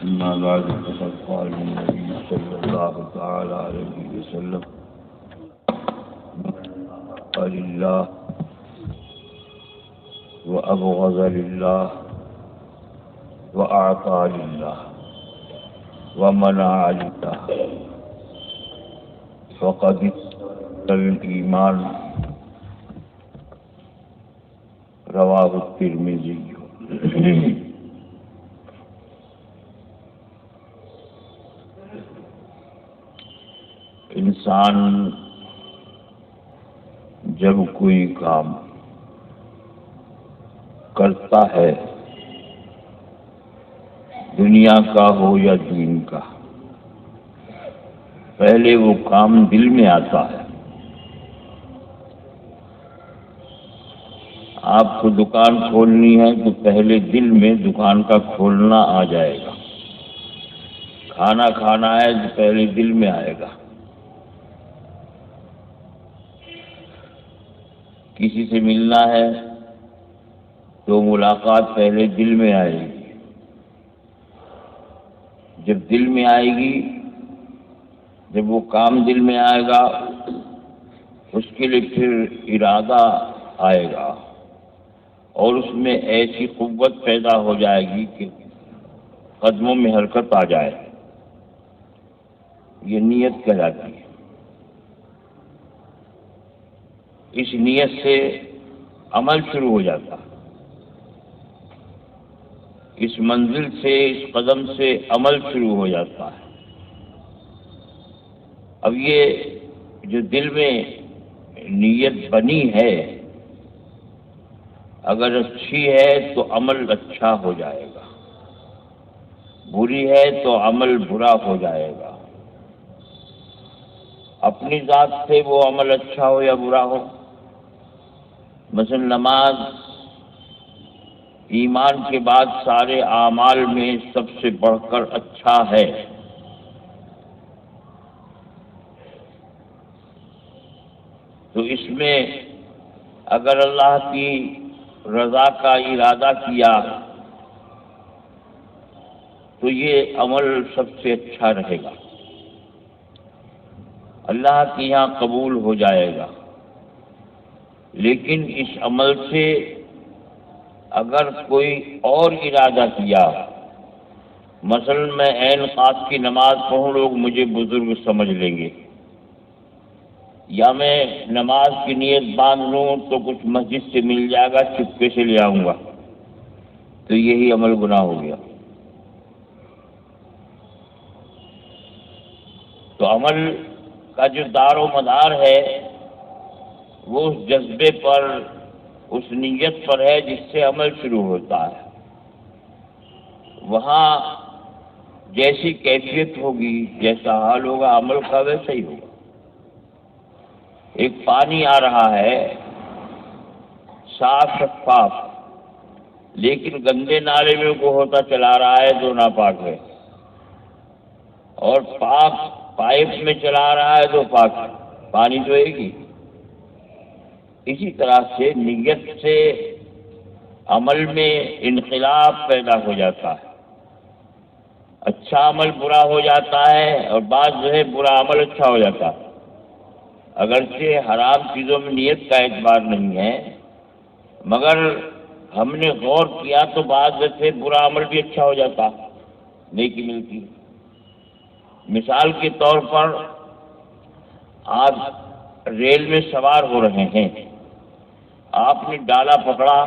أما بعد فقد قال النبي صلى الله تعالى عليه وسلم قال لله وأبغض لله وأعطى لله ومنع لله فقد الإيمان رواه الترمذي۔ انسان جب کوئی کام کرتا ہے، دنیا کا ہو یا دین کا، پہلے وہ کام دل میں آتا ہے۔ آپ کو دکان کھولنی ہے تو پہلے دل میں دکان کا کھولنا آ جائے گا۔ کھانا کھانا ہے تو پہلے دل میں آئے گا۔ کسی سے ملنا ہے تو ملاقات پہلے دل میں آئے گی۔ جب دل میں آئے گی، جب وہ کام دل میں آئے گا، اس کے لیے پھر ارادہ آئے گا اور اس میں ایسی قوت پیدا ہو جائے گی کہ قدموں میں حرکت آ جائے۔ یہ نیت کہلاتی ہے۔ اس نیت سے عمل شروع ہو جاتا ہے۔ اس منزل سے، اس قدم سے عمل شروع ہو جاتا ہے۔ اب یہ جو دل میں نیت بنی ہے، اگر اچھی ہے تو عمل اچھا ہو جائے گا، بری ہے تو عمل برا ہو جائے گا۔ اپنی ذات سے وہ عمل اچھا ہو یا برا ہو، مثلا نماز ایمان کے بعد سارے اعمال میں سب سے بڑھ کر اچھا ہے۔ تو اس میں اگر اللہ کی رضا کا ارادہ کیا تو یہ عمل سب سے اچھا رہے گا، اللہ کے یہاں قبول ہو جائے گا۔ لیکن اس عمل سے اگر کوئی اور ارادہ کیا، مثلا میں عین خاص کی نماز پڑھوں، لوگ مجھے بزرگ سمجھ لیں گے، یا میں نماز کی نیت باندھ لوں تو کچھ مسجد سے مل جائے گا، چپکے سے لے آؤں گا، تو یہی عمل گناہ ہو گیا۔ تو عمل کا جو دار و مدار ہے وہ اس جذبے پر، اس نیت پر ہے جس سے عمل شروع ہوتا ہے۔ وہاں جیسی کیفیت ہوگی، جیسا حال ہوگا، عمل کا ویسا ہی ہوگا۔ ایک پانی آ رہا ہے صاف شفاف، لیکن گندے نالے میں کو ہوتا چلا رہا ہے تو ناپاک ہے، اور پاک پائپ میں چلا رہا ہے تو پاک ہے، پانی تو ایک ہی۔ اسی طرح سے نیت سے عمل میں انقلاب پیدا ہو جاتا ہے، اچھا عمل برا ہو جاتا ہے، اور بعض جو ہے برا عمل اچھا ہو جاتا ہے۔ اگرچہ حرام چیزوں میں نیت کا اعتبار نہیں ہے، مگر ہم نے غور کیا تو بعض سے برا عمل بھی اچھا ہو جاتا، نیکی ملتی۔ مثال کے طور پر آپ ریل میں سوار ہو رہے ہیں، آپ نے ڈالا پکڑا،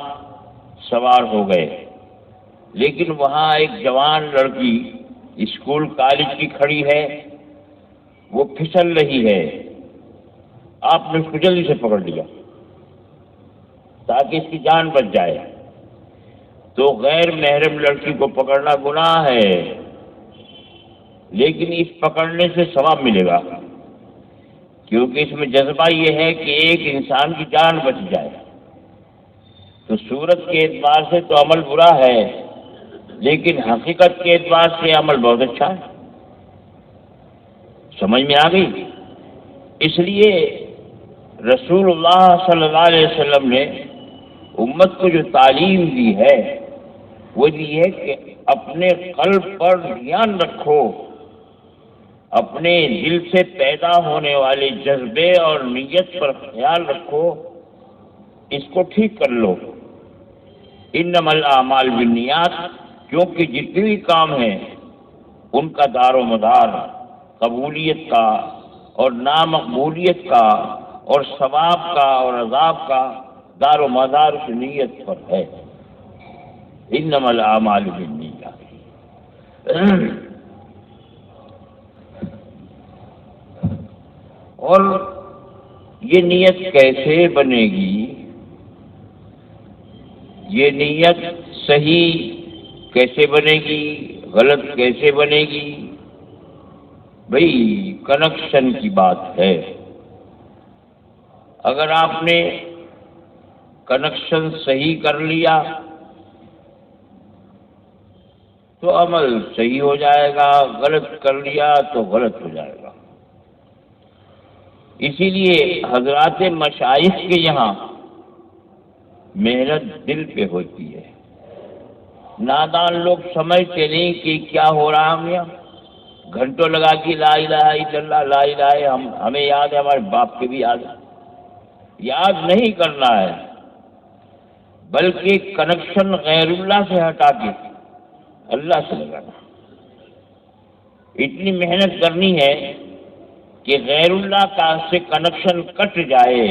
سوار ہو گئے، لیکن وہاں ایک جوان لڑکی اسکول کالج کی کھڑی ہے، وہ پھسل رہی ہے، آپ نے اس کو جلدی سے پکڑ لیا تاکہ اس کی جان بچ جائے۔ تو غیر محرم لڑکی کو پکڑنا گناہ ہے، لیکن اس پکڑنے سے ثواب ملے گا، کیونکہ اس میں جذبہ یہ ہے کہ ایک انسان کی جان بچ جائے۔ تو صورت کے اعتبار سے تو عمل برا ہے، لیکن حقیقت کے اعتبار سے عمل بہت اچھا ہے۔ سمجھ میں آ گئی؟ اس لیے رسول اللہ صلی اللہ علیہ وسلم نے امت کو جو تعلیم دی ہے وہ یہ ہے کہ اپنے قلب پر دھیان رکھو، اپنے دل سے پیدا ہونے والے جذبے اور نیت پر خیال رکھو، اس کو ٹھیک کر لو۔ انما الاعمال بالنیات، کیونکہ جتنے بھی کام ہیں ان کا دار و مدار قبولیت کا اور نامقبولیت کا اور ثواب کا اور عذاب کا دار و مدار اس نیت پر ہے۔ انما الاعمال بالنیات۔ اور یہ نیت کیسے بنے گی؟ یہ نیت صحیح کیسے بنے گی، غلط کیسے بنے گی؟ بھئی کنیکشن کی بات ہے۔ اگر آپ نے کنیکشن صحیح کر لیا تو عمل صحیح ہو جائے گا، غلط کر لیا تو غلط ہو جائے گا۔ اسی لیے حضرات مشائخ کے یہاں محنت دل پہ ہوتی ہے۔ نادان لوگ سمجھتے نہیں کہ کیا ہو رہا ہم یہاں، گھنٹوں لگا کے لا الہ الا اللہ لا الہ، ہمیں یاد ہے، ہمارے باپ کے بھی یاد ہے، یاد نہیں کرنا ہے، بلکہ کنیکشن غیر اللہ سے ہٹا کے اللہ سے لگانا۔ اتنی محنت کرنی ہے کہ غیر اللہ کا سے کنیکشن کٹ جائے،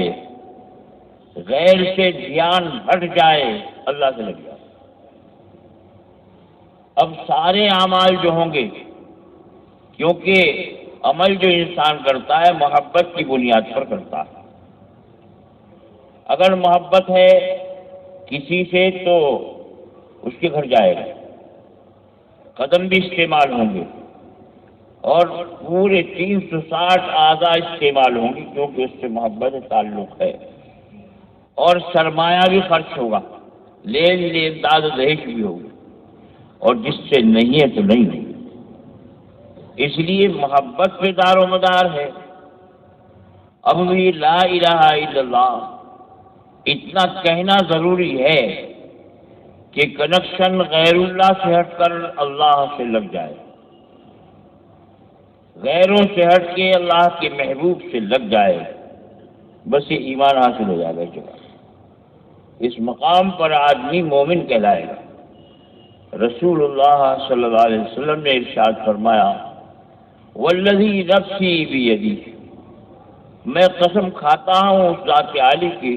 غیر سے دھیان ہٹ جائے، اللہ سے لگ جائے۔ اب سارے اعمال جو ہوں گے، کیونکہ عمل جو انسان کرتا ہے محبت کی بنیاد پر کرتا ہے۔ اگر محبت ہے کسی سے تو اس کے گھر جائے گا، قدم بھی استعمال ہوں گے اور پورے 360 اعضاء استعمال ہوں گی، کیونکہ اس سے محبت تعلق ہے، اور سرمایہ بھی خرچ ہوگا، لین دین داد و دہیج بھی ہوگی، اور جس سے نہیں ہے تو نہیں ہے۔ اس لیے محبت پہ دار و مدار ہے۔ اب بھی لا الہ الا اللہ اتنا کہنا ضروری ہے کہ کنیکشن غیر اللہ سے ہٹ کر اللہ سے لگ جائے، غیروں سے ہٹ کے اللہ کے محبوب سے لگ جائے، بس یہ ایمان حاصل ہو جائے گا۔ اس مقام پر آدمی مومن کہلائے گا۔ رسول اللہ صلی اللہ علیہ وسلم نے ارشاد فرمایا، والذی نفسی بیدی، میں قسم کھاتا ہوں اس ذات عالی کی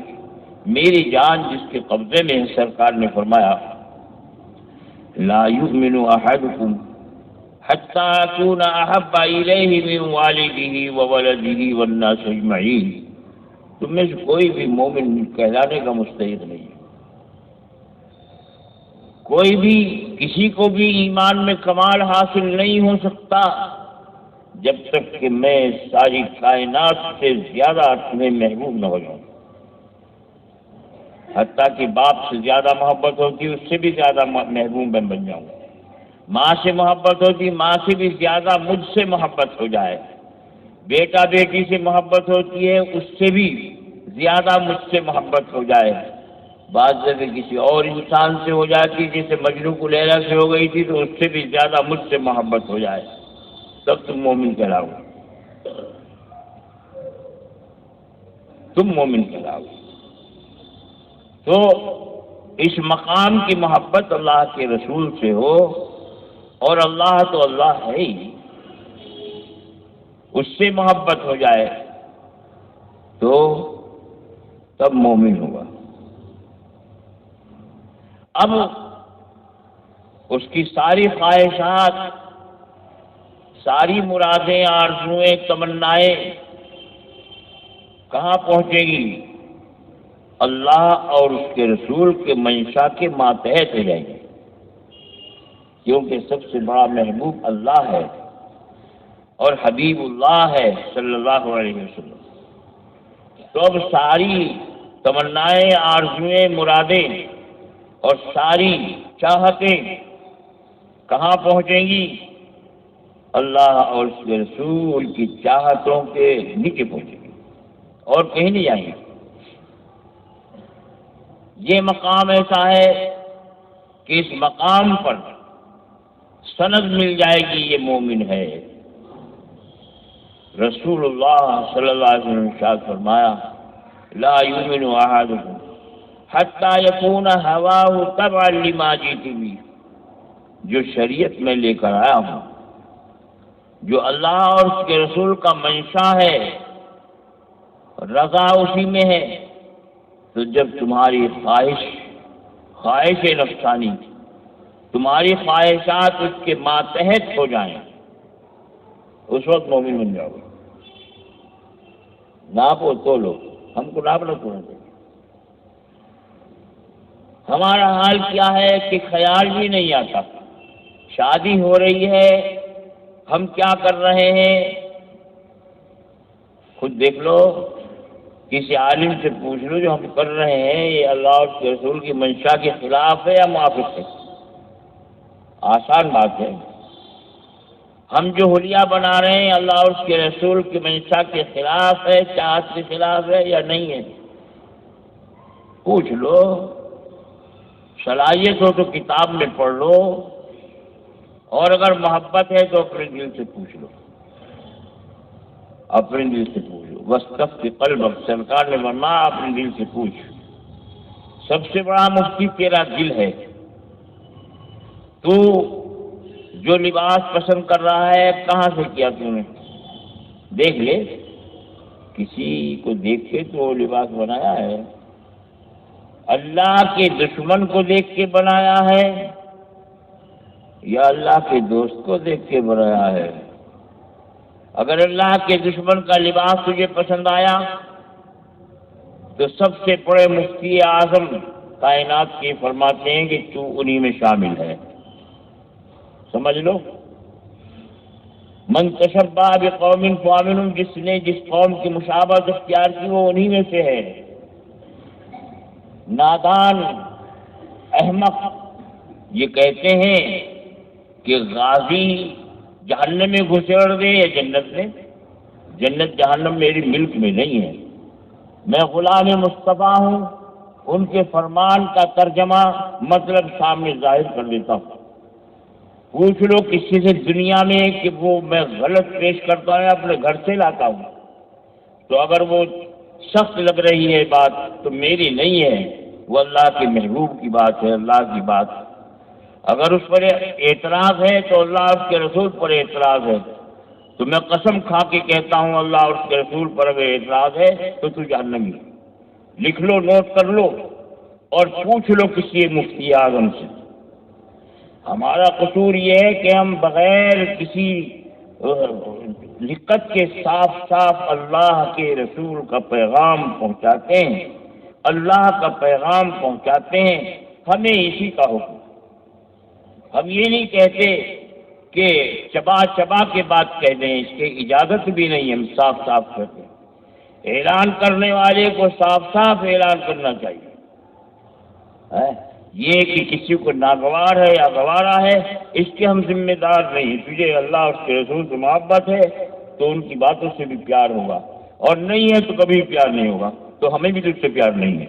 میری جان جس کے قبضے میں ہے، سرکار نے فرمایا، لا یؤمن احدکم حتی اکون احب الیہ من والدہ وولدہ والناس اجمعین، تم میں سے کوئی بھی مومن کہلانے کا مستحق نہیں ہے۔ کوئی بھی کسی کو بھی ایمان میں کمال حاصل نہیں ہو سکتا جب تک کہ میں ساری کائنات سے زیادہ تمہیں محبوب نہ ہو جاؤں۔ حتیٰ کہ باپ سے زیادہ محبت ہوتی ہے، اس سے بھی زیادہ محبوب میں بن جاؤں۔ ماں سے محبت ہوتی، ماں سے بھی زیادہ مجھ سے محبت ہو جائے۔ بیٹا بیٹی سے محبت ہوتی ہے، اس سے بھی زیادہ مجھ سے محبت ہو جائے۔ بعض جگہ کسی اور انسان سے ہو جاتی، جیسے مجنو کو لیلا سے ہو گئی تھی، تو اس سے بھی زیادہ مجھ سے محبت ہو جائے، تب تم مومن کہلاؤ، تم مومن کہلاؤ۔ تو اس مقام کی محبت اللہ کے رسول سے ہو، اور اللہ تو اللہ ہے ہی، اس سے محبت ہو جائے تو تب مومن ہوگا۔ اب اس کی ساری خواہشات، ساری مرادیں، آرزوئیں، تمنائیں کہاں پہنچے گی؟ اللہ اور اس کے رسول کے منشا کے ماتحت ہو جائیں گے، کیونکہ سب سے بڑا محبوب اللہ ہے اور حبیب اللہ ہے صلی اللہ علیہ وسلم۔ تو اب ساری تمنائیں، آرزوئیں، مرادیں اور ساری چاہتیں کہاں پہنچیں گی؟ اللہ اور اس کے رسول کی چاہتوں کے نیچے پہنچیں گی، اور کہیں نہیں جائیں گے۔ یہ مقام ایسا ہے کہ اس مقام پر سند مل جائے گی یہ مومن ہے۔ رسول اللہ صلی اللہ علیہ وسلم نے ارشاد فرمایا لا یؤمن احدکم حتی یکون ہواہ تبعا لما جئت بہ، جو شریعت میں لے کر آیا ہوں، جو اللہ اور اس کے رسول کا منشا ہے، رضا اسی میں ہے، تو جب تمہاری خواہش نفسانی، تمہاری خواہشات اس کے ماتحت ہو جائیں، اس وقت مومن بن جاؤ گے۔ ناپو تو لو، ہم کو ناپنا تھوڑا چاہیے۔ ہمارا حال کیا ہے کہ خیال بھی نہیں آتا، شادی ہو رہی ہے، ہم کیا کر رہے ہیں خود دیکھ لو، کسی عالم سے پوچھ لو جو ہم کر رہے ہیں یہ اللہ اور اس کے رسول کی منشا کے خلاف ہے یا موافق ہے؟ آسان بات ہے۔ ہم جو حلیہ بنا رہے ہیں اللہ اور اس کے رسول کی منشا کے خلاف ہے، چاہت کے خلاف ہے یا نہیں ہے؟ پوچھ لو، صلاحیت ہو تو کتاب میں پڑھ لو، اور اگر محبت ہے تو اپنے دل سے پوچھ لو، اپنے دل سے پوچھ لو۔ واستفت قلبک، سرکار نے فرمایا اپنے دل سے پوچھ۔ سب سے بڑا مفتی تیرا دل ہے۔ تو جو لباس پسند کر رہا ہے کہاں سے کیا تو نے؟ دیکھ لے، کسی کو دیکھ کے تو لباس بنایا ہے؟ اللہ کے دشمن کو دیکھ کے بنایا ہے یا اللہ کے دوست کو دیکھ کے بنایا ہے؟ اگر اللہ کے دشمن کا لباس تجھے پسند آیا تو سب سے بڑے مفتی اعظم کائنات کے فرماتے ہیں کہ تو انہی میں شامل ہے۔ سمجھ لو، من تشبہ بقوم فامن، جس نے جس قوم کی مشابہت اختیار کی وہ انہی میں سے ہے۔ نادان احمق یہ کہتے ہیں کہ غازی جہنم میں گھسیڑ دے یا جنت میں؟ جنت جہنم میری ملک میں نہیں ہے، میں غلام مصطفیٰ ہوں، ان کے فرمان کا ترجمہ مطلب سامنے ظاہر کر دیتا ہوں۔ پوچھ لو کسی سے دنیا میں کہ وہ میں غلط پیش کرتا ہوں یا اپنے گھر سے لاتا ہوں، تو اگر وہ سخت لگ رہی ہے بات تو میری نہیں ہے، وہ اللہ کے محبوب کی بات ہے، اللہ کی بات۔ اگر اس پر اعتراض ہے تو اللہ اور اس کے رسول پر اعتراض ہے، تو میں قسم کھا کے کہتا ہوں اللہ اور اس کے رسول پر اگر اعتراض ہے تو جہنمی۔ لکھ لو، نوٹ کر لو، اور پوچھ لو کسی مفتی اعظم سے۔ ہمارا قصور یہ ہے کہ ہم بغیر کسی دقت کے صاف صاف اللہ کے رسول کا پیغام پہنچاتے ہیں، اللہ کا پیغام پہنچاتے ہیں، ہمیں اسی کا حکم۔ ہم یہ نہیں کہتے کہ چبا چبا کے بات کہہ دیں، اس کی اجازت بھی نہیں، ہم صاف صاف کہتے ہیں۔ اعلان کرنے والے کو صاف صاف اعلان کرنا چاہیے۔ یہ کہ کسی کو ناگوار ہے یا گوارا ہے اس کے ہم ذمہ دار نہیں۔ تجھے اللہ اور اس کے رسول سے محبت ہے تو ان کی باتوں سے بھی پیار ہوگا، اور نہیں ہے تو کبھی پیار نہیں ہوگا، تو ہمیں بھی تجھ سے پیار نہیں ہے۔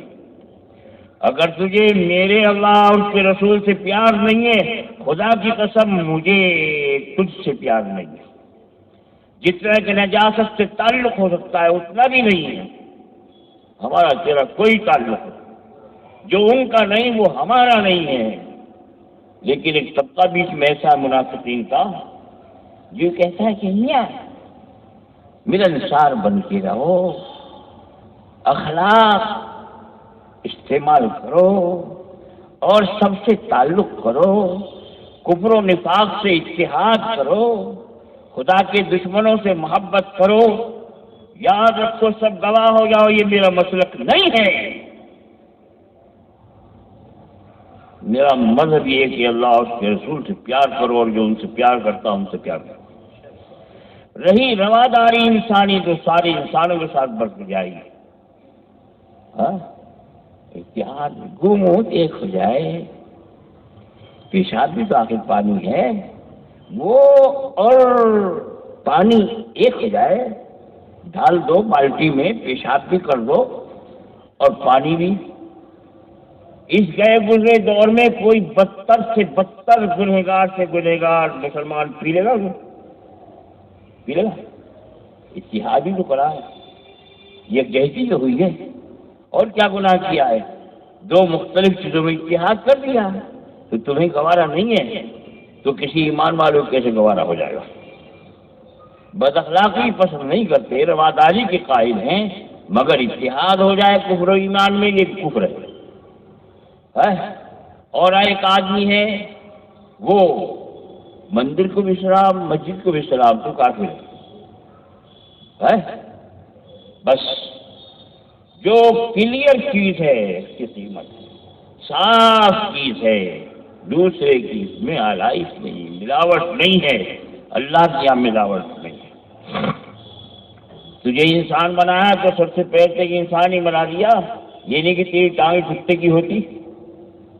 اگر تجھے میرے اللہ اور اس کے رسول سے پیار نہیں ہے، خدا کی قسم مجھے تجھ سے پیار نہیں ہے۔ جتنا کہ نجاست سے تعلق ہو سکتا ہے اتنا بھی نہیں ہے ہمارا تیرا کوئی تعلق، جو ان کا نہیں وہ ہمارا نہیں ہے۔ لیکن ایک طبقہ بیچ میں ایسا منافقین کا جو کہتا ہے کہ میاں ملنسار بن کے رہو، اخلاق استعمال کرو اور سب سے تعلق کرو، کفر و نفاق سے اتحاد کرو، خدا کے دشمنوں سے محبت کرو۔ یاد رکھو، سب گواہ ہو جاؤ، یہ میرا مسلک نہیں ہے۔ میرا مذہب یہ ہے کہ اللہ اور اس کے رسول سے پیار کرو، اور جو ان سے پیار کرتا ان سے پیار کرو۔ رہی رواداری انسانی تو سارے انسانوں کے ساتھ برت جائے گی۔ اتحاد گموت ایک ہو جائے، پیشاب بھی تو آخر پانی ہے، وہ اور پانی ایک ہو جائے، ڈال دو بالٹی میں، پیشاب بھی کر دو اور پانی بھی اس گئے گزرے دور میں کوئی بدتر سے بدتر گنہگار سے گنہگار مسلمان پی لے گا؟ پی لے گا؟ اتحاد ہی تو کرا ہے، یکجہتی جو ہوئی ہے، اور کیا گناہ کیا ہے؟ دو مختلف چیزوں میں اتحاد کر دیا ہے، تو تمہیں گوارا نہیں ہے تو کسی ایمان والوں کو کیسے گوارا ہو جائے گا؟ بد اخلاقی پسند نہیں کرتے، رواداری کے قائل ہیں، مگر اتحاد ہو جائے کفر و ایمان میں، یہ کفر ہے۔ اور ایک آدمی ہے وہ مندر کو بھی سلام، مسجد کو بھی سلام، تو کافر ہے۔ بس جو کلیئر چیز ہے اس کی قیمت، صاف چیز ہے، دوسرے کی اس میں آلائش نہیں، ملاوٹ نہیں ہے، اللہ کی یہاں ملاوٹ نہیں ہے۔ تجھے انسان بنایا تو سب سے پہلے کہ انسان ہی بنا دیا، یہ نہیں کہ تیری ٹانگیں کتے کی ہوتی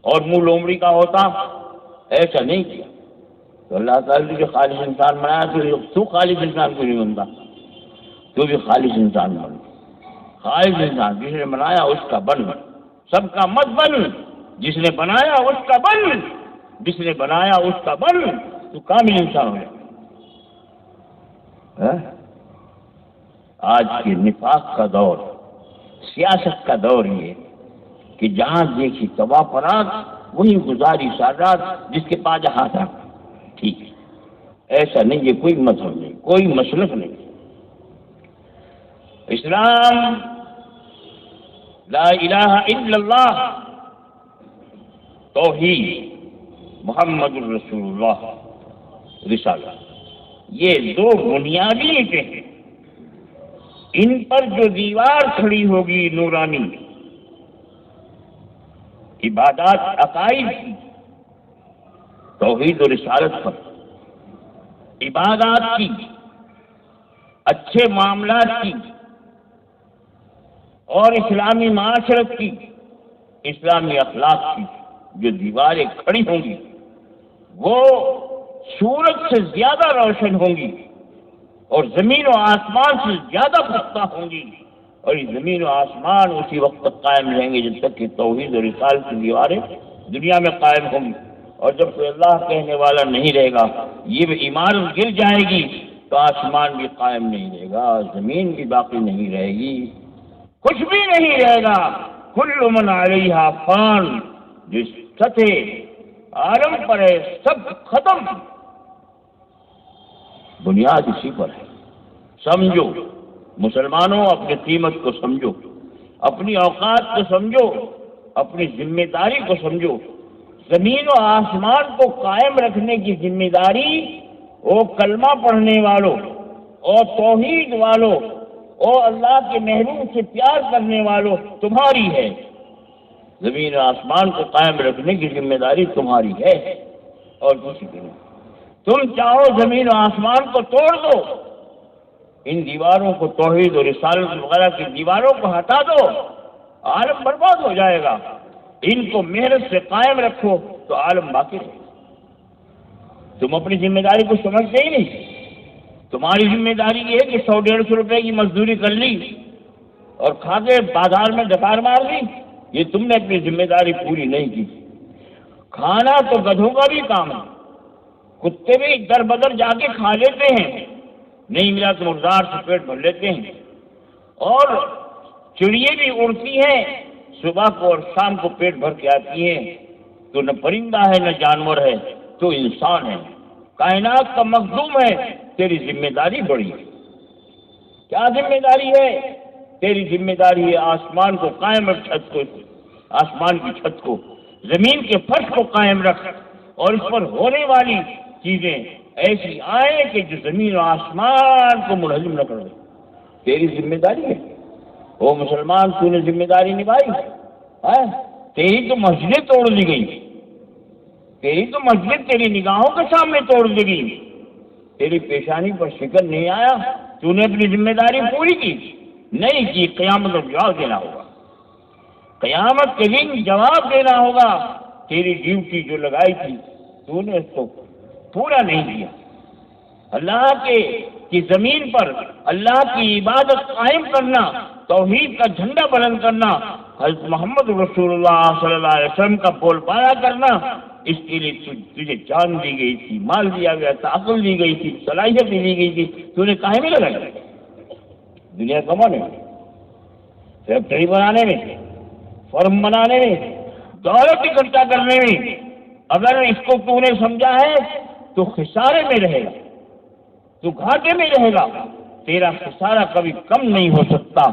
اور منہ لومڑی کا ہوتا، ایسا نہیں کیا۔ تو اللہ تعالیٰ نے جو خالص انسان بنایا تو خالص انسان کو نہیں بنتا، تو بھی خالص انسان بن، خالص انسان جس نے بنایا اس کا بن، سب کا مت بن، جس نے بنایا اس کا بن، جس نے بنایا اس کا بن، تو کامل انسان ہو جائے۔ آج کے نفاق کا دور، سیاست کا دور یہ کہ جہاں دیکھی تباہ پرات وہی گزاری سادات، جس کے پاس جہاں تھا ٹھیک ہے، ایسا نہیں، یہ کوئی مذہب نہیں، کوئی مسلک نہیں۔ اسلام لا الہ الا اللہ، توحید، محمد الرسول اللہ، رسالہ، یہ دو بنیادی ہیں۔ ان پر جو دیوار کھڑی ہوگی نورانی، عبادات عقائد کی، توحید و رسالت پر، عبادات کی، اچھے معاملات کی، اور اسلامی معاشرت کی، اسلامی اخلاق کی جو دیواریں کھڑی ہوں گی وہ سورج سے زیادہ روشن ہوں گی اور زمین و آسمان سے زیادہ پختہ ہوں گی، اور یہ زمین و آسمان اسی وقت تک قائم رہیں گے جب تک کہ توحید اور رسالت کی دیواریں دنیا میں قائم ہوں گی۔ اور جب کوئی اللہ کہنے والا نہیں رہے گا، یہ عمارت گر جائے گی تو آسمان بھی قائم نہیں رہے گا، زمین بھی باقی نہیں رہے گی، کچھ بھی نہیں رہے گا۔ کل من علیہا فان، جس سطح عالم پر ہے سب ختم، بنیاد اسی پر ہے۔ سمجھو مسلمانوں، اپنی قیمت کو سمجھو، اپنی اوقات کو سمجھو، اپنی ذمہ داری کو سمجھو۔ زمین و آسمان کو قائم رکھنے کی ذمہ داری وہ کلمہ پڑھنے والوں اور توحید والوں اور اللہ کے محبوب سے پیار کرنے والوں تمہاری ہے۔ زمین و آسمان کو قائم رکھنے کی ذمہ داری تمہاری ہے اور کسی کی نہیں۔ تم چاہو زمین و آسمان کو توڑ دو، ان دیواروں کو، توحید اور رسالت وغیرہ کی دیواروں کو ہٹا دو، عالم برباد ہو جائے گا۔ ان کو محنت سے قائم رکھو تو عالم باقی رہے گا۔ تم اپنی ذمہ داری کو سمجھتے ہی نہیں۔ تمہاری ذمہ داری یہ ہے کہ 100-150 روپے کی مزدوری کر لی اور کھا کے بازار میں ڈکار مار لی، یہ تم نے اپنی ذمہ داری پوری نہیں کی۔ کھانا تو گدھوں کا بھی کام ہے، کتے بھی در بدر جا کے کھا لیتے ہیں، نہیں ملا تو مردار سے پیٹ بھر لیتے ہیں، اور چڑیے بھی اڑتی ہیں صبح کو اور شام کو پیٹ بھر کے آتی ہیں۔ تو نہ پرندہ ہے نہ جانور ہے، تو انسان ہے، کائنات کا مخدوم ہے۔ تیری ذمہ داری بڑی ہے۔ کیا ذمہ داری ہے؟ تیری ذمہ داری ہے آسمان کو قائم رکھ، چھت کو، آسمان کی چھت کو، زمین کے فرش کو قائم رکھ، اور اس پر ہونے والی چیزیں ایسی آئیں کہ جو زمین و آسمان کو منہدم نہ کر دے۔ تیری ذمہ داری ہے۔ وہ مسلمان، تو نے ذمہ داری نبھائی ہے؟ تیری تو مسجد توڑ دی گئی، تیری تو مسجد تیری نگاہوں کے سامنے توڑ دی گئی، تیری پیشانی پر شکن نہیں آیا، تو نے اپنی ذمہ داری پوری کی نہیں کی۔ قیامت میں جواب دینا ہوگا، قیامت کے دن جواب دینا ہوگا۔ تیری ڈیوٹی جو لگائی تھی تو نے اس کو پورا نہیں کیا۔ اللہ کی زمین پر اللہ کی عبادت قائم کرنا، توحید کا جھنڈا بلند کرنا حضرت محمد رسول اللہ صلی اللہ علیہ وسلم کا بول بالا کرنا، اس کے لیے تجھے جان دی گئی تھی، مال دیا گیا تھا، عقل دی گئی تھی، صلاحیت دی گئی تھی، تو نے کاہے میں لگائی؟ دنیا کمانے میں، فیکٹری بنانے میں، فرم بنانے میں، دولت اکٹھا کرنے میں۔ اگر اس کو تو نے سمجھا ہے تو خسارے میں رہے گا، تو گھاٹے میں رہے گا، تیرا خسارہ کبھی کم نہیں ہو سکتا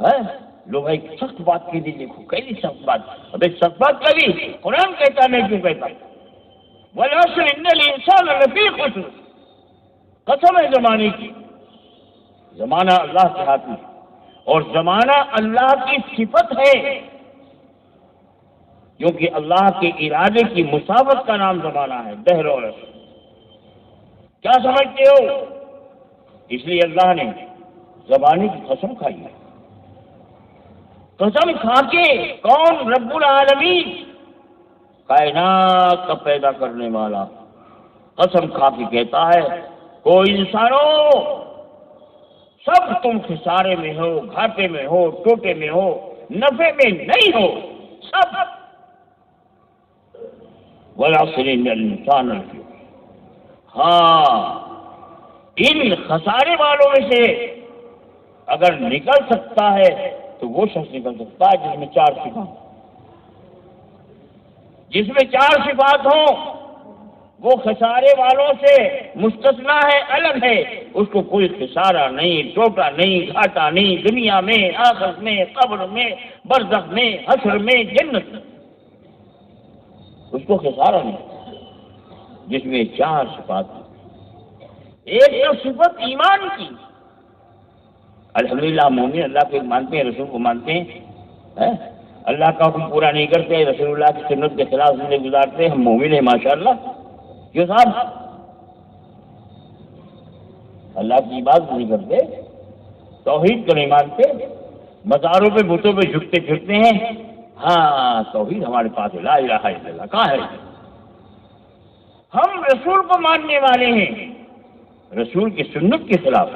ہے۔ لوگ ایک سخت بات کی دی، دیکھو کیسی سخت بات، اب ایک سخت بات کبھی قرآن کہتا میں کیوں کہتا؟ والعصر ان الانسان لفی خسر، قسم ہے زمانے کی، زمانہ اللہ کے ہاتھ میں، اور زمانہ اللہ کی صفت ہے، کیونکہ اللہ کے ارادے کی مساوت کا نام زمانہ ہے، دہر اور عصر۔ کیا سمجھتے ہو؟ اس لیے اللہ نے زمانے کی قسم کھائی ہے، قسم کھا کے۔ کون؟ رب العالمین، کائنات کا پیدا کرنے والا، قسم کھا کے کہتا ہے کوئی انسانوں، سب تم خسارے میں ہو، گھاٹے میں ہو، ٹوٹے میں ہو، نفع میں نہیں ہو، سب۔ والعصر ان الانسان لفی خسر، ہاں ان خسارے والوں میں سے اگر نکل سکتا ہے تو وہ شخص نکل سکتا ہے جس میں چار صفات، جس میں چار صفات ہوں، وہ خسارے والوں سے مستثنا ہے، الگ ہے، اس کو کوئی خسارہ نہیں، ٹوٹا نہیں، گھاٹا نہیں، دنیا میں، آخرت میں، قبر میں، برزخ میں، حشر میں، جنت میں، اس کو خسارہ نہیں، جس میں چار صفات ہیں۔ ایک تو صفت ایمان کی، الحمدللہ مومن اللہ کو مانتے ہیں، رسول کو مانتے ہیں، اللہ کا حکم پورا نہیں کرتے، رسول اللہ کی سنت کے خلاف زندگی گزارتے ہیں، ہم مومن ہیں ماشاءاللہ۔ کیوں صاحب؟ اللہ کی عبادت نہیں کرتے، توحید کو نہیں مانتے، مزاروں پہ بتوں پہ جھکتے پھرتے ہیں۔ ہاں توحید ہمارے پاس ہے، لا الہ الا اللہ کہاں ہے؟ ہم رسول کو ماننے والے ہیں، رسول کی سنت کے خلاف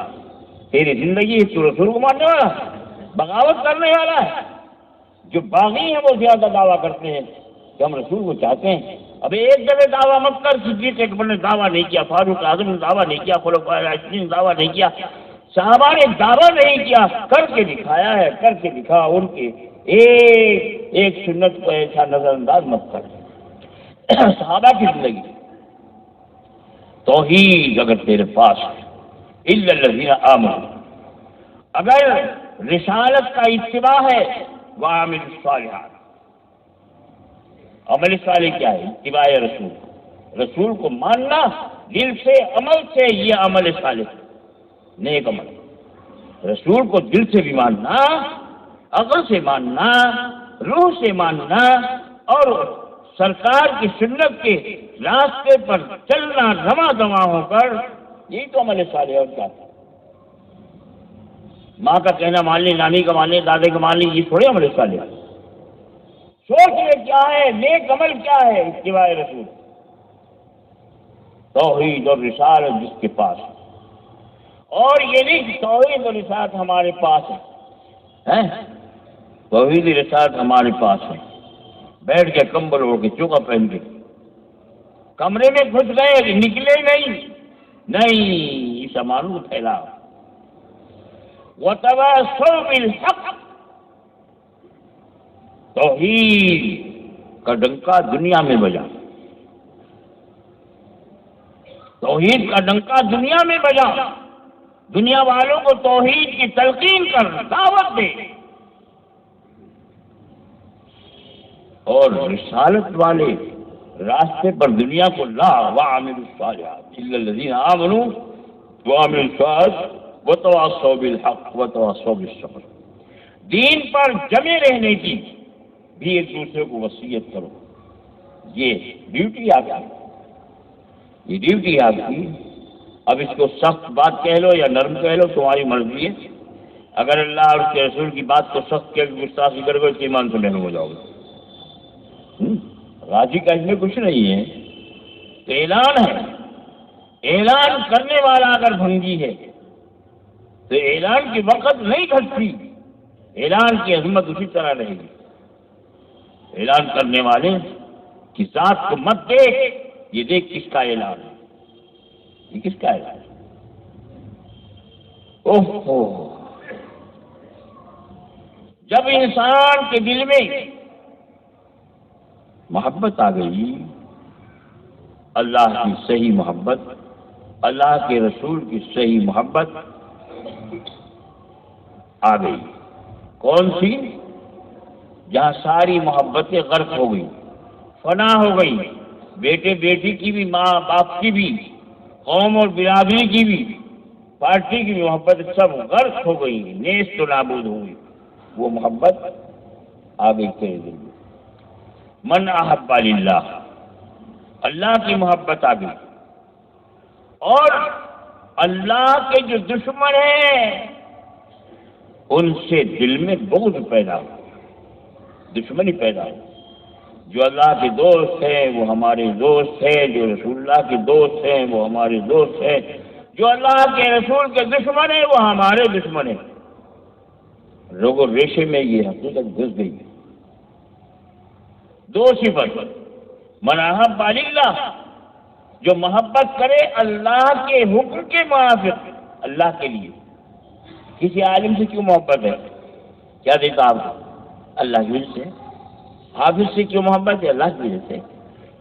تیری زندگی ہے، تو رسول کو ماننے والا، بغاوت کرنے والا ہے۔ جو باغی ہیں وہ زیادہ دعویٰ کرتے ہیں کہ ہم رسول کو چاہتے ہیں۔ اب ایک دفعہ دعویٰ مت کر، صدیق اکبر نے دعویٰ نہیں کیا، فاروق اعظم نے دعویٰ نہیں کیا، خلفائے راشدین نے دعویٰ نہیں کیا، صحابہ نے دعویٰ نہیں کیا، کر کے دکھایا ہے، کر کے دکھا۔ ان کے ایک سنت کو ایسا نظر انداز مت کر۔ صحابہ کی زندگی توحید اگر تیرے پاس ہے، الا الذین آمنوا، اگر رسالت کا اتباع ہے، وعملوا الصالحات، عمل صالح کیا ہے؟ اتباع رسول، رسول کو ماننا دل سے، عمل سے، یہ عمل صالح نیک عمل۔ رسول کو دل سے بھی ماننا، عقل سے ماننا، روح سے ماننا، اور سرکار کی سنت کے راستے پر چلنا رواں دواں ہو کر، یہی تو عمل صالح اور کیا ہے؟ ماں کا کہنا مان لی، نانی کا مان لی، دادے کا مان لی، یہ تھوڑے عمل صالح۔ سوچ لے کیا ہے نیک عمل، کیا ہے اتباع رسول، توحید اور رسالت جس کے پاس ہے۔ اور یہ نہیں کہ توحید اور رسالت ہمارے پاس ہے، توحید رسالت ہمارے پاس ہے، بیٹھ کے کمبل اوڑھ کے چوکا پہن کے کمرے میں گھس گئے، نکلے نہیں، اس امانت کو پھیلا۔ وَتَوَاصَوْا بِالْحَقِّ، توحید کا ڈنکا دنیا میں بجا، توحید کا ڈنکا دنیا میں بجا، دنیا والوں کو توحید کی تلقین کر، دعوت دے، اور رسالت والے راستے پر دنیا کو لا۔ وَعَمِلُوا الصَّالِحَاتِ إِلَّا الَّذِينَ آمَنُوا وَعَمِلُوا الصَّالِحَاتِ وَتَوَاصَوْا بِالْحَقِّ وَتَوَاصَوْا بِالصَّبْرِ، دین پر جمے رہنے کی بھی ایک دوسرے کو وصیت کرو۔ یہ ڈیوٹی آپ کی، یہ ڈیوٹی آپ کی۔ اب اس کو سخت بات کہہ لو یا نرم کہہ لو، تمہاری مرضی ہے۔ اگر اللہ اور اس کے رسول کی بات کو سخت کہہ کے گستاخی کرو گے تو ایمان سے محروم ہو جاؤ گے۔ راضی کا اس میں کچھ نہیں ہے، تو اعلان ہے۔ اعلان کرنے والا اگر بھنگی ہے تو اعلان کی وقت نہیں گھٹتی، اعلان کی عظمت اسی طرح رہے گی۔ اعلان کرنے والے کی ذات کو مت دیکھ، یہ دیکھ کس کا اعلان ہے، یہ کس کا اعلان ہے۔ اوہ، جب انسان کے دل میں محبت آ گئی، اللہ کی صحیح محبت، اللہ کے رسول کی صحیح محبت آ گئی، کون سی؟ جہاں ساری محبتیں غرق ہو گئی، فنا ہو گئی، بیٹے بیٹی کی بھی، ماں باپ کی بھی، قوم اور برادری کی بھی، پارٹی کی بھی محبت سب غرق ہو گئی، نیست و نابود ہو گئی، وہ محبت آ گئی تیرے دل میں۔ من احب للہ، اللہ کی محبت آ گئی، اور اللہ کے جو دشمن ہیں ان سے دل میں بغض پیدا ہو، دشمنی پیدا ہو۔ جو اللہ کے دوست ہیں وہ ہمارے دوست ہیں، جو رسول اللہ کے دوست ہیں وہ ہمارے دوست ہیں، جو اللہ کے رسول کے دشمن ہیں وہ ہمارے دشمن ہیں۔ روگ و ریشے میں یہ حقیقت گھس گئی ہے۔ دو صفت، من احب للہ، جو محبت کرے اللہ کے حکم کے موافق، اللہ کے لیے۔ کسی عالم سے کیوں محبت ہے؟ کیا دیتا آپ کو؟ اللہ کی وجہ سے۔ حافظ سے کیوں محبت ہے؟ اللہ کی وجہ سے۔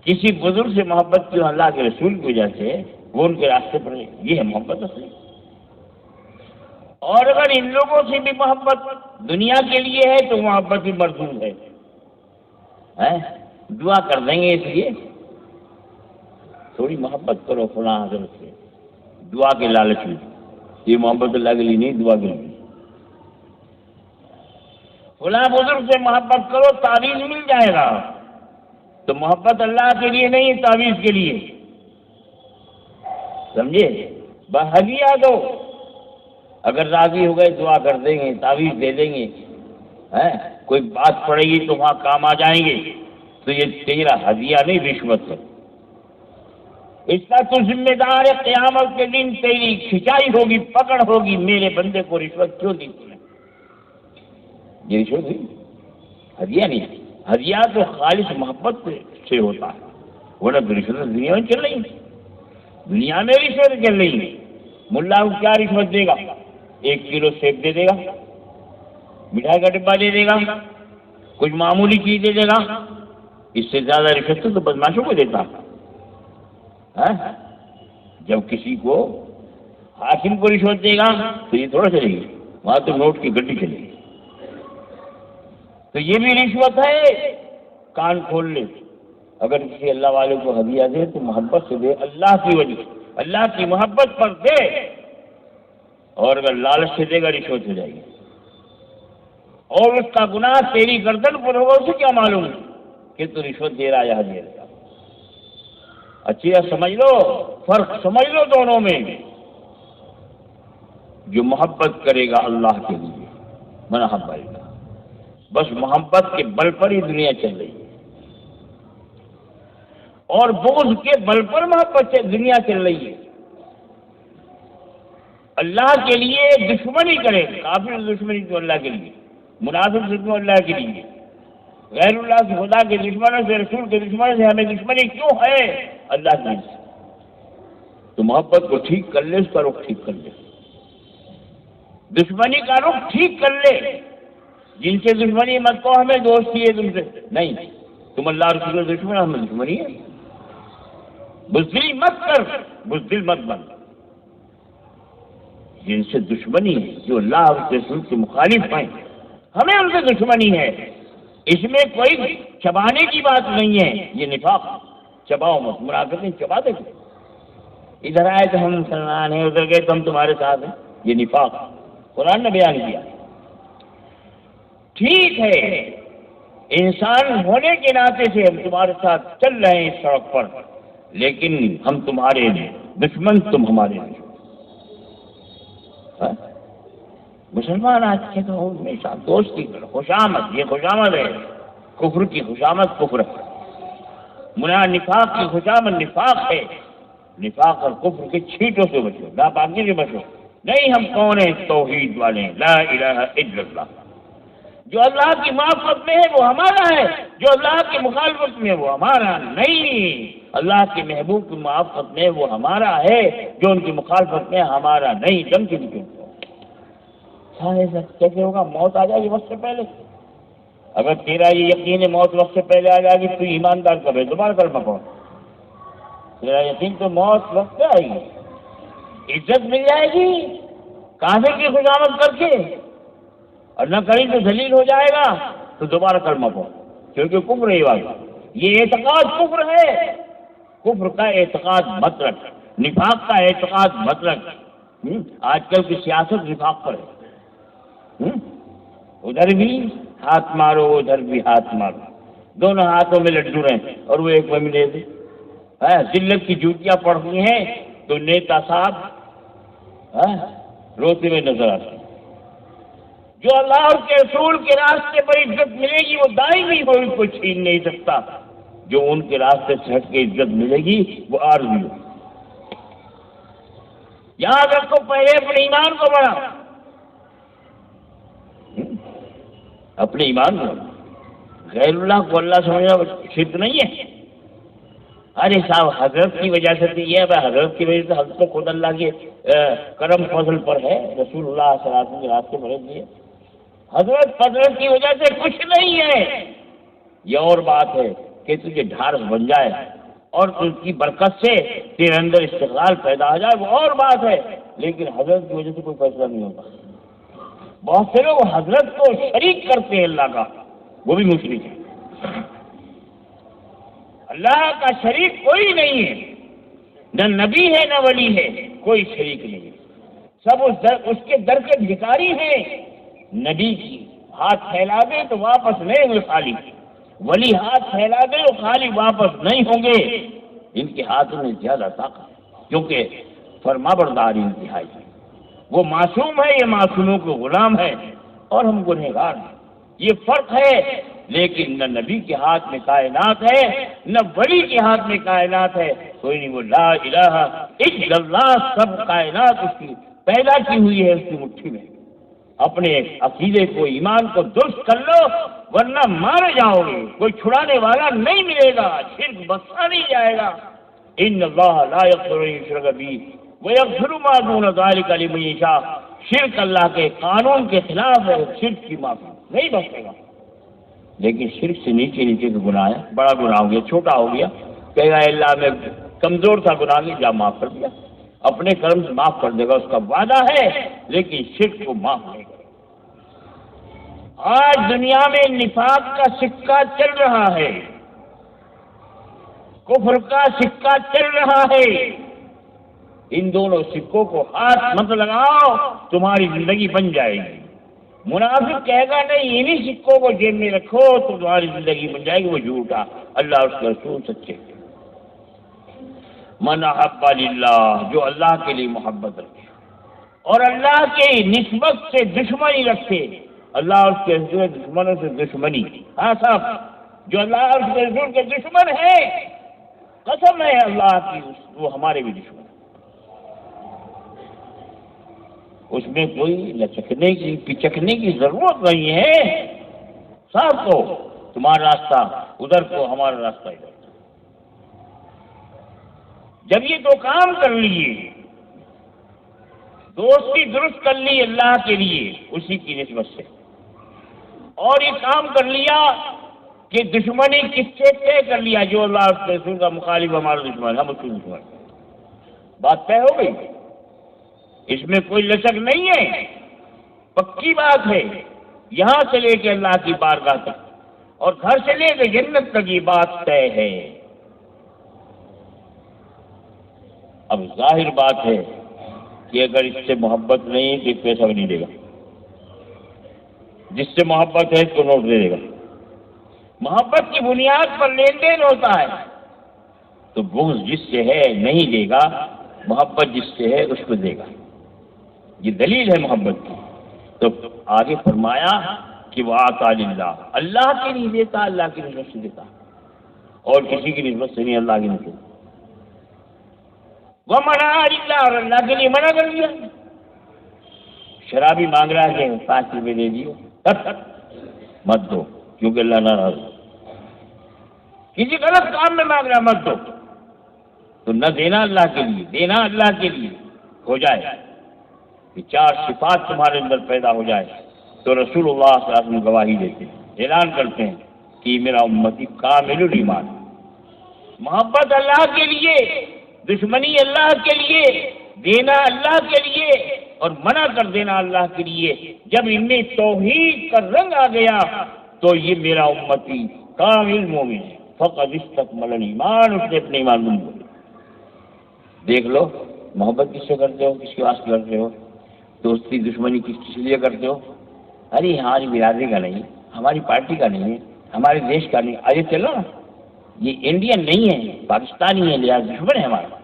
کسی بزرگ سے محبت کیوں؟ اللہ کے رسول کی وجہ سے، وہ ان کے راستے پر ہے، یہ ہے محبت اصلی۔ اور اگر ان لوگوں سے بھی محبت دنیا کے لیے ہے تو محبت بھی مردود ہے۔ دعا کر دیں گے اس لیے تھوڑی محبت کرو فلاں حضرت سے، دعا کے لالچ میں، یہ محبت اللہ کے لیے نہیں، دعا کے لیے۔ فلاں بزرگ سے محبت کرو تعویذ مل جائے گا، تو محبت اللہ کے لیے نہیں، تعویذ کے لیے، سمجھے؟ ہدیہ دو، اگر راضی ہو گئے دعا کر دیں گے، تعویذ دے دیں گے، کوئی بات پڑے گی تو وہاں کام آ جائیں گے، تو یہ تیرا ہدیہ نہیں، رشوت ہے۔ اس کا تو ذمہ دار ہے، قیامت کے دن تیری کھچائی ہوگی، پکڑ ہوگی، میرے بندے کو رشوت کیوں دی تم نے؟ یہ رشوت ہوئی، ہدیہ نہیں۔ ہدیہ تو خالص محبت سے ہوتا ہے، ورنہ تو رشوت دنیا میں چل رہی ہے، دنیا میں رشوت چل رہی ہے۔ ملا کو کیا رشوت دے گا؟ 1 کلو سیب دے دے گا، مٹھائی کا ڈبہ دے دے گا، کچھ معمولی چیز دے دے گا، اس سے زیادہ رشوت تو بدماشوں کو دیتا۔ جب کسی کو حاکم کو رشوت دے گا تو یہ تھوڑا چلے گی، وہاں تو نوٹ کی گڈی چلے گی۔ تو یہ بھی رشوت ہے، کان کھول لے۔ اگر کسی اللہ والے کو ہدیہ دے تو محبت سے دے، اللہ کی وجہ، اللہ کی محبت پر دے، اور اگر لالچ سے دے گا رشوت ہو جائے گی، اور اس کا گناہ تیری گردن پر ہوگا، اسے کیا معلوم کہ تو رشوت دے رہا یا ہدیہ دے رہا۔ اچھی سمجھ لو، فرق سمجھ لو دونوں میں۔ جو محبت کرے گا اللہ کے لیے، من احب للہ، بس محبت کے بل پر ہی دنیا چل رہی ہے، اور بغض کے بل پر محبت سے دنیا چل رہی ہے۔ اللہ کے لیے دشمنی کرے، کافر دشمنی تو اللہ کے لیے، منافق سے کیوں اللہ کے لیے، غیر اللہ سے، خدا کے دشمنوں سے، رسول کے دشمنوں سے ہمیں دشمنی کیوں ہے؟ اللہ کی وجہ سے۔ تو محبت کو ٹھیک کر لے، اس کا رخ ٹھیک کر لے، دشمنی کا رخ ٹھیک کر لے۔ جن سے دشمنی مت کو ہمیں دوستی ہے تم سے، نہیں، تم اللہ رسول کے دشمن، ہمیں دشمنی ہے۔ بزدلی مت کر، بزدل مت بن۔ جن سے دشمنی ہے، جو اللہ اور رسول کے مخالف ہیں، ہمیں ان سے دشمنی ہے۔ اس میں کوئی چبانے کی بات نہیں ہے، یہ نفاق، چباؤ مت، منافقین چبا دے گے، ادھر آئے تو ہم مسلمان ہیں، ادھر گئے تو ہم تمہارے ساتھ ہیں، یہ نفاق قرآن نے بیان کیا۔ ٹھیک ہے، انسان ہونے کے ناطے سے ہم تمہارے ساتھ چل رہے ہیں اس سڑک پر، لیکن ہم تمہارے دشمن، تم ہمارے دشمن۔ مسلمان آج کے تو ہمیشہ دوستی کرو، خوشامد، یہ خوشامد ہے، کفر کی خوشامد کفر ہے، نفاق کی خوشامد نفاق ہے، نفاق اور کفر کے چھینٹوں سے بچو، ناپاکی سے بچو۔ نہیں، ہم کون ہیں؟ توحید والے ہیں، لا الہ الا اللہ۔ جو اللہ کی معرفت میں ہے وہ ہمارا ہے، جو اللہ کی مخالفت میں وہ ہمارا نہیں۔ اللہ کے محبوب کی معرفت میں وہ ہمارا ہے، جو ان کی مخالفت میں ہمارا نہیں۔ دم کی بھی کیسے ہوگا؟ موت آ جائے گی وقت سے پہلے۔ اگر تیرا یہ یقین ہے موت وقت سے پہلے آ جائے گی تو ایماندار کب ہے؟ دوبارہ کلمہ پڑھ۔ تیرا یقین تو موت وقت سے آئے گی، عزت مل جائے گی کافر کی خوشامد کر کے، اور نہ کری تو ذلیل ہو جائے گا، تو دوبارہ کلمہ پڑھ، کیونکہ کفر ہے یہ بات، یہ اعتقاد کفر ہے۔ کفر کا اعتقاد مت رکھ، نفاق کا اعتقاد مت رکھ۔ آج کل کی سیاست نفاق پر ہے، ادھر بھی ہاتھ مارو ادھر بھی ہاتھ مارو، دونوں ہاتھوں میں لڈو رہے اور وہ ایک میں لے دے۔ ذلت کی جوتیاں پڑتی ہیں تو نیتا صاحب روتے ہوئے نظر آتے ہیں۔ جو اللہ اور کے رسول کے راستے پر عزت ملے گی وہ دائمی ہوئی، کوئی چھین نہیں سکتا۔ جو ان کے راستے سے ہٹ کے عزت ملے گی وہ عارضی ہو۔ یاد رکھو، پہلے اپنے ایمان کو بڑھا، اپنے ایمان کو۔ غیر اللہ کو اللہ سمجھنا شرک نہیں ہے۔ ارے صاحب حضرت کی وجہ سے تو یہ ہے، حضرت کی وجہ سے حضرت کو خود اللہ کے کرم فضل پر ہے، رسول اللہ صلی اللہ علیہ وسلم کے راستے پر ہے۔ حضرت فضل کی وجہ سے کچھ نہیں ہے۔ یہ اور بات ہے کہ تجھے ڈھارس بن جائے اور اس کی برکت سے تیرے اندر استقلال پیدا ہو جائے، وہ اور بات ہے، لیکن حضرت کی وجہ سے کوئی فیصلہ نہیں ہوتا۔ بہت سے لوگ حضرت کو شریک کرتے ہیں اللہ کا، وہ بھی مشرک ہے۔ اللہ کا شریک کوئی نہیں ہے، نہ نبی ہے نہ ولی ہے، کوئی شریک نہیں ہے، سب اس کے در کے بھکاری ہیں۔ نبی کی ہاتھ پھیلا دے تو واپس نہیں ہوئے خالی، ولی ہاتھ پھیلا دے وہ خالی واپس نہیں ہوں گے۔ ان کے ہاتھوں میں زیادہ طاقت ہے، کیونکہ فرما برداری انتہائی ہے۔ وہ معصوم ہے، یہ معصوموں کے غلام ہے، اور ہم گنہگار ہیں۔ یہ فرق ہے، لیکن نہ نبی کے ہاتھ میں کائنات ہے نہ ولی کے ہاتھ میں کائنات ہے، کوئی نہیں۔ وہ لا الہ الا اللہ، سب کائنات اس کی پیدا کی ہوئی ہے، اس کی مٹھی میں۔ اپنے عقیدے کو، ایمان کو درست کر لو، ورنہ مارے جاؤ گے، کوئی چھڑانے والا نہیں ملے گا، شرک بخشا نہیں جائے گا۔ ان اللہ لا یغفر ان یشرک بہ ویغفر ما دون ذلک لمن یشاء۔ شرک اللہ کے قانون کے خلاف ہے، شرک کی معافی نہیں بخشے گا۔ لیکن شرک سے نیچے نیچے کا گناہ ہے، بڑا گناہ ہو گیا، چھوٹا ہو گیا، کہے گا اللہ میں کمزور تھا گناہ میں، جا معاف کر دیا، اپنے کرم سے معاف کر دے گا، اس کا وعدہ ہے، لیکن شرک کو معاف نہیں کرے۔ آج دنیا میں نفاق کا سکہ چل رہا ہے، کفر کا سکہ چل رہا ہے۔ ان دونوں سکوں کو ہاتھ مت لگاؤ، تمہاری زندگی بن جائے گی۔ منافق کہے گا نہیں، انہی سکوں کو جیب میں رکھو تو تمہاری زندگی بن جائے گی، وہ جھوٹا، اللہ اس کے رسول سچے۔ من احب للہ، جو اللہ کے لیے محبت رکھے اور اللہ کی نسبت سے دشمنی رکھے، اللہ اور اس کے رسول دشمنوں سے دشمنی، ہاں صاحب، جو اللہ اور اس کے رسول کے دشمن ہے، قسم ہے اللہ کی، وہ ہمارے بھی دشمن۔ اس میں کوئی لچکنے کی پچکنے کی ضرورت نہیں ہے، صاحب کو تمہارا راستہ ادھر کو، ہمارا راستہ ادھر۔ جب یہ دو کام کر لیے، دوستی درست کر لی اللہ کے لیے اسی کی نسبت سے، اور یہ کام کر لیا کہ دشمنی کس سے طے کر لیا، جو اللہ اس کے رسول کا مخالف ہمارا دشمن، ہم اس کے دشمن، بات طے ہو گئی۔ اس میں کوئی لچک نہیں ہے، پکی بات ہے۔ یہاں سے لے کے اللہ کی بارگاہ تک اور گھر سے لے کے جنت تک یہ بات طے ہے۔ اب ظاہر بات ہے کہ اگر اس سے محبت نہیں تو پیسہ بھی نہیں دے گا، جس سے محبت ہے اس کو نوٹ دے دے گا۔ محبت کی بنیاد پر لین دین ہوتا ہے، تو بغض جس سے ہے نہیں دے گا، محبت جس سے ہے اس کو دے گا۔ یہ دلیل ہے محبت کی۔ تو آگے فرمایا کہ وہ آتا للہ، اللہ کی نہیں دیتا، اللہ کی نسبت سے دیتا، اور کسی کی نسبت سے نہیں، اللہ کی نسبت۔ وہ منع للہ، اور اللہ کے لیے منع کر دیا۔ شرابی مانگ رہا ہے کہ 5 روپے دے دیو، مت دو، کیونکہ اللہ ناراض ہے۔ کسی غلط کام میں مانگنا مت دو، تو نہ دینا اللہ کے لیے، دینا اللہ کے لیے ہو جائے، کہ 4 صفات تمہارے اندر پیدا ہو جائے، تو رسول اللہ صلی اللہ علیہ وسلم گواہی دیتے ہیں، اعلان کرتے ہیں کہ میرا امتی کامل الایمان، محبت اللہ کے لیے، دشمنی اللہ کے لیے، دینا اللہ کے لیے اور منع کر دینا اللہ کے لیے۔ جب ان میں توحید کا رنگ آ گیا تو یہ میرا امتی کامل مومن ہے، فقد استکمل الایمان، اس نے اپنے ایمان کو بولے۔ دیکھ لو محبت کس سے کرتے ہو، کس کے واسطے کرتے ہو، دوستی دشمنی کس لیے کرتے ہو؟ ارے ہماری برادری کا نہیں، ہماری پارٹی کا نہیں ہے، ہمارے دیش کا نہیں، آگے چلو نا، یہ انڈین نہیں ہے، پاکستانی ہے، لہٰذا دشمن ہے ہمارا،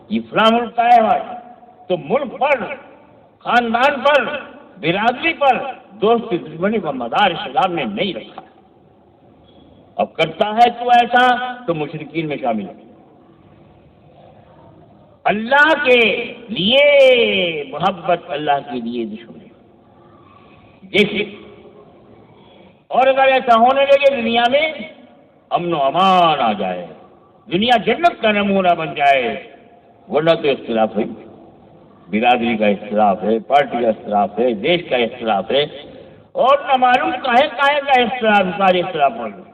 یہ فلاں ملک کا ہے ہمارا۔ تو ملک پر، خاندان پر، برادری پر دوستی دشمنی کا مدار اسلام نے نہیں رکھا۔ اب کرتا ہے تو ایسا تو مشرکین میں شامل ہے۔ اللہ کے لیے محبت، اللہ کے لیے دشمنی جیسے، اور اگر ایسا ہونے لگے دنیا میں امن و امان آ جائے، دنیا جنت کا نمونہ بن جائے، ورنہ تو اختلاف ہے، برادری کا اختلاف ہے، پارٹی کا اختلاف ہے، دیش کا اختلاف ہے، اور نہ معلوم کاہے کا اختلاف، سارے اختلاف ہو گئے،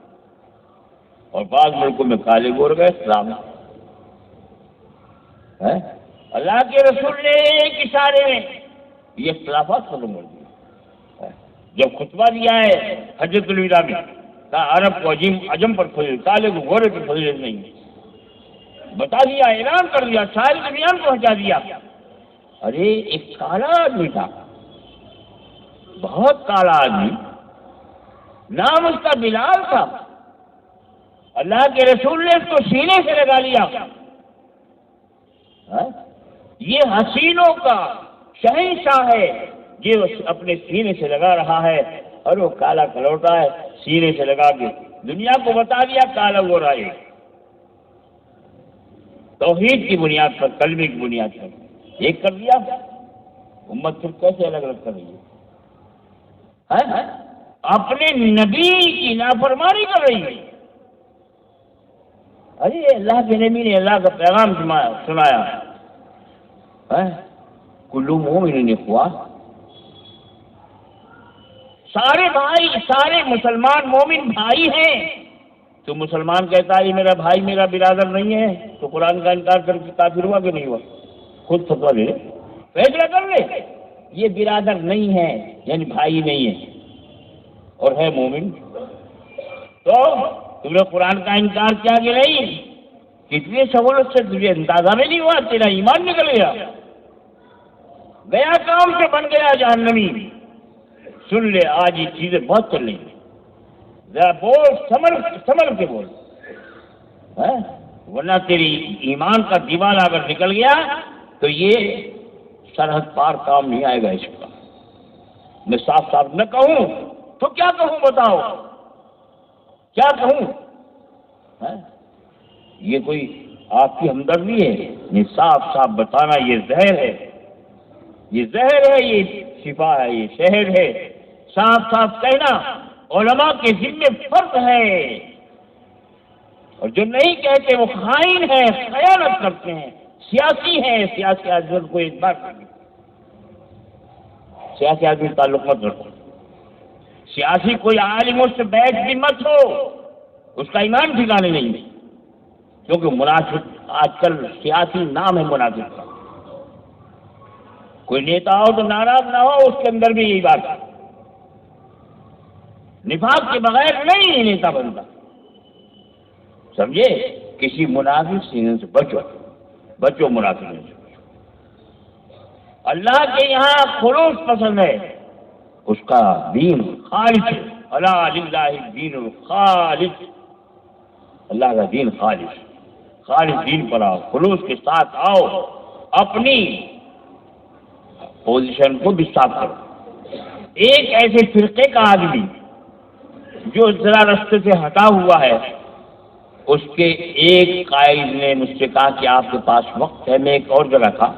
اور بعض ملکوں میں کالے گور کا اختلاف ہے۔ اللہ کے رسول نے ایک اشارے میں یہ اختلافات ختم کر دیے۔ جب خطبہ دیا ہے حجۃ الوداع میں، کہا عرب کو عجم پر فضیلت، کالے کو گورے پر فضیلت نہیں، بتا دیا، اعلان کر دیا، ساری دنیا کو پہنچا دیا۔ ارے ایک کالا آدمی تھا، بہت کالا آدمی، نام اس کا بلال تھا، اللہ کے رسول نے اس کو سینے سے لگا لیا۔ یہ حسینوں کا شہنشاہ ہے، یہ اپنے سینے سے لگا رہا ہے، اور وہ کالا کلوٹا ہے، سینے سے لگا کے دنیا کو بتا دیا کالا وہ رائے، توحید کی بنیاد پر، کلمے کی بنیاد پر ایک کر دیا۔ امت پھر کیسے الگ الگ کر رہی ہے؟ اپنے نبی کی نافرمانی کر رہی ہے۔ ارے اللہ کے نبی نے اللہ کا پیغام سنایا، کل مومن اخوہ، سارے بھائی، سارے مسلمان مومن بھائی ہیں۔ تو مسلمان کہتا ہے یہ میرا بھائی، میرا برادر نہیں ہے، تو قرآن کا انکار کر کے کافر ہوا کہ نہیں ہوا؟ خود فتویٰ دے، فیصلہ کر لے، یہ برادر نہیں ہے یعنی بھائی نہیں ہے اور ہے مومن، تو تم نے قرآن کا انکار کیا کہ نہیں؟ کتنی سہولت سے تجھے اندازہ میں نہیں ہوا، تیرا ایمان نکل گیا، گیا کام سے بن گیا جہنمی۔ سن لے آج یہ چیزیں بہت چل رہی ہیں، ذرا بول، سمجھ کے بول، ورنہ تیری ایمان کا دیوانہ اگر نکل گیا تو یہ سرحد پار کام نہیں آئے گا اس کا۔ میں صاف صاف نہ کہوں تو کیا کہوں، بتاؤ کیا کہوں؟ یہ کوئی آپ کی ہمدردی ہے؟ یہ صاف صاف بتانا یہ زہر ہے، یہ زہر ہے، یہ شفا ہے، یہ شہر ہے۔ صاف صاف کہنا علماء کے ذمے فرض ہے، اور جو نہیں کہتے وہ خائن ہیں، خیانت کرتے ہیں، سیاسی ہیں، سیاسی آدمی کو ایک بار سیاسی آدمی تعلق مت رکھو، سیاسی کوئی عالم اس سے بیٹھ بھی مت ہو، اس کا ایمان ٹھکانے نہیں ہے، کیونکہ منافق آج کل سیاسی نام ہے منافق کا۔ کوئی نیتا ہو تو ناراض نہ ہو، اس کے اندر بھی یہی بات ہے، نفاق کے بغیر نہیں نیتا بنتا، سمجھے؟ کسی منافق سینے سے بچو منافق سے۔ اللہ کے یہاں خلوص پسند ہے، اس کا دین خالص ہے، الا للہ الدین الخالص، اللہ کا دین خالص دین پر آؤ، خلوص کے ساتھ آؤ، اپنی پوزیشن کو بھی صاف کرو۔ ایک ایسے فرقے کا آدمی جو ذرا رستے سے ہٹا ہوا ہے، اس کے ایک قائد نے مجھ سے کہا کہ آپ کے پاس وقت ہے؟ میں ایک اور جگہ تھا،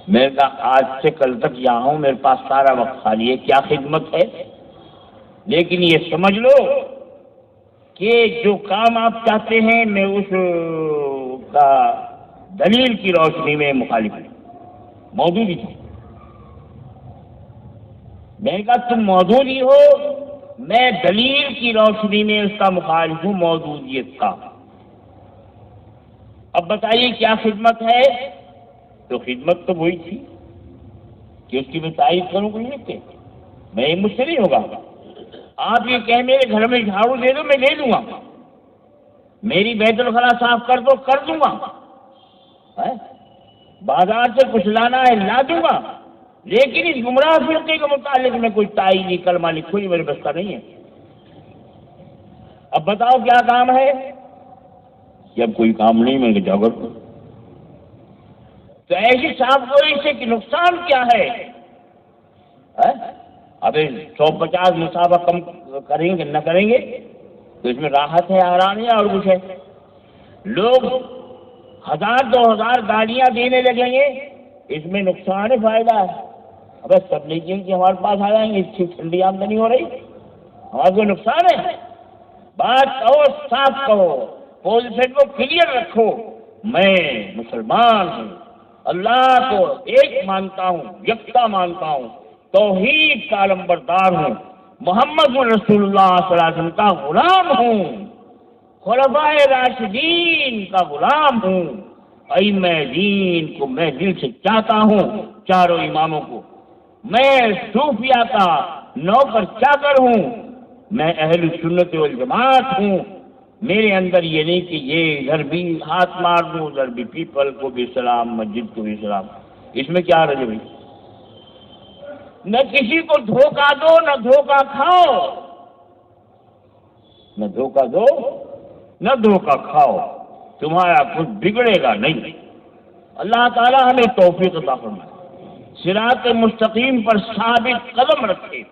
میں نے کہا آج سے کل تک یہاں ہوں، میرے پاس سارا وقت خالی ہے، کیا خدمت ہے؟ لیکن یہ سمجھ لو کہ جو کام آپ چاہتے ہیں میں اس کا دلیل کی روشنی میں مخالف ہوں، موجود ہی تھی۔ میں نے کہا تم موجود ہی ہو، میں دلیل کی روشنی میں اس کا مخالف ہوں موجودیت کا۔ اب بتائیے کیا خدمت ہے؟ تو خدمت تو وہی تھی کہ اس کی میں تعریف کروں کوئی نہیں کہ میں مجھ سے نہیں ہوگا۔ آپ یہ کہیں میرے گھر میں جھاڑو دے دو میں لے لوں گا، میری بیت الخلا صاف کر دو کر دوں گا، بازار سے کچھ لانا ہے لا دوں گا، لیکن اس گمراہ فرقے کے متعلق میں کوئی تائیدی کلمہ لکھو یہ میرے بس کا نہیں ہے۔ اب بتاؤ کیا کام ہے؟ کہ اب کوئی کام نہیں، میں جاؤ کر تو ایسی صاف گوئی سے کہ نقصان کیا ہے؟ اب 150 مسافہ کم کریں گے نہ کریں گے تو اس میں راحت ہے، آرام ہے اور کچھ ہے؟ لوگ 1000 2000 گالیاں دینے لگیں گے، اس میں نقصان ہے فائدہ ہے؟ اب سب لیکن کہ ہمارے پاس آ جائیں گے، اس کی ٹھنڈی آمدنی ہو رہی، ہمارا کوئی نقصان ہے؟ بات کہو، صاف کہو، پوزیشن کو کلیئر رکھو، میں مسلمان ہوں، اللہ کو ایک مانتا ہوں، یکتا مانتا ہوں، توحید کا علمبردار ہوں، محمد رسول اللہ صلی اللہ علیہ وسلم کا غلام ہوں، خلفائے راشدین کا غلام ہوں، ائمہ دین کو میں دل سے چاہتا ہوں، چاروں اماموں کو، میں صوفیہ کا نوکر چاکر ہوں، میں اہل سنت والجماعت ہوں، میرے اندر یہ نہیں کہ یہ ادھر بھی ہاتھ مار دوں ادھر بھی پیپل کو بھی سلام مسجد کو بھی سلام، اس میں کیا رجے بھائی؟ نہ کسی کو دھوکہ دو نہ دھوکہ کھاؤ، نہ دھوکہ دو نہ دھوکہ کھاؤ، تمہارا کچھ بگڑے گا نہیں۔ اللہ تعالی ہمیں توفیق عطا فرمائے، صراط مستقیم پر ثابت قدم رکھے،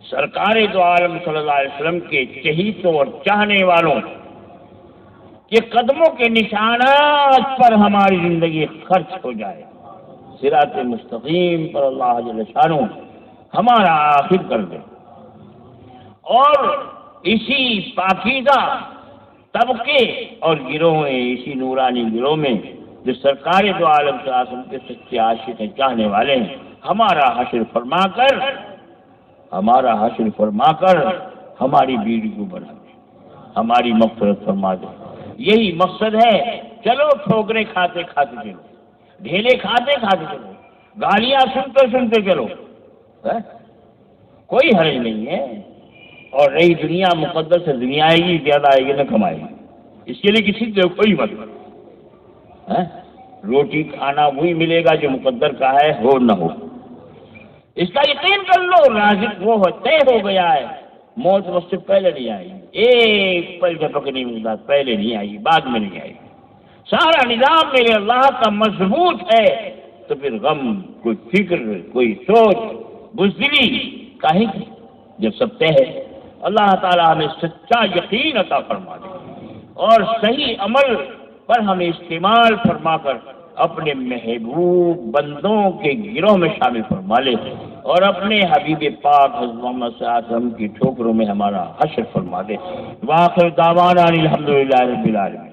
سرکار دو عالم صلی اللہ علیہ وسلم کے چہیتوں اور چاہنے والوں کے قدموں کے نشانات پر ہماری زندگی خرچ ہو جائے، صراط مستقیم پر اللہ جل شانہ ہمارا آخر کر دے، اور اسی پاکیزہ طبقے اور گروہ، اسی نورانی گروہ میں جو سرکار دو عالم صلی اللہ علیہ وسلم کے سچے عاشق چاہنے والے ہیں، ہمارا حشر فرما کر ہماری بیڑی کو بنا دے، ہماری مغفرت فرما دے، یہی مقصد ہے۔ چلو ٹھوکریں کھاتے کھاتے چلو، ڈھیلے کھاتے کھاتے چلو، گالیاں سنتے سنتے چلو، کوئی حرج نہیں ہے، اور رہی دنیا مقدس سے دنیا آئے گی، زیادہ آئے گی نہ کمائے گی، اس کے لیے کسی سے کوئی مطلب، روٹی کھانا وہی ملے گا جو مقدر کا ہے، ہو نہ ہو، اس کا یقین کر لو، رازق وہ طے ہو گیا ہے، موت مجھ سے پہلے نہیں آئی، ایک پل جھپکنے میں بعد پہلے نہیں آئی، بعد میں نہیں آئی، سارا نظام میرے اللہ کا مضبوط ہے، تو پھر غم، کوئی فکر، کوئی سوچ، بزدلی کاہے کی، جب سب طے ہے۔ اللہ تعالیٰ ہمیں سچا یقین عطا فرما دے اور صحیح عمل پر ہمیں استعمال فرما کر اپنے محبوب بندوں کے گروہ میں شامل فرما لے، اور اپنے حبیب پاک حضرت محمد صلی اللہ علیہ وسلم کی ٹھوکروں میں ہمارا حشر فرما دے۔ وآخر دعوانا الحمدللہ رب العالمین۔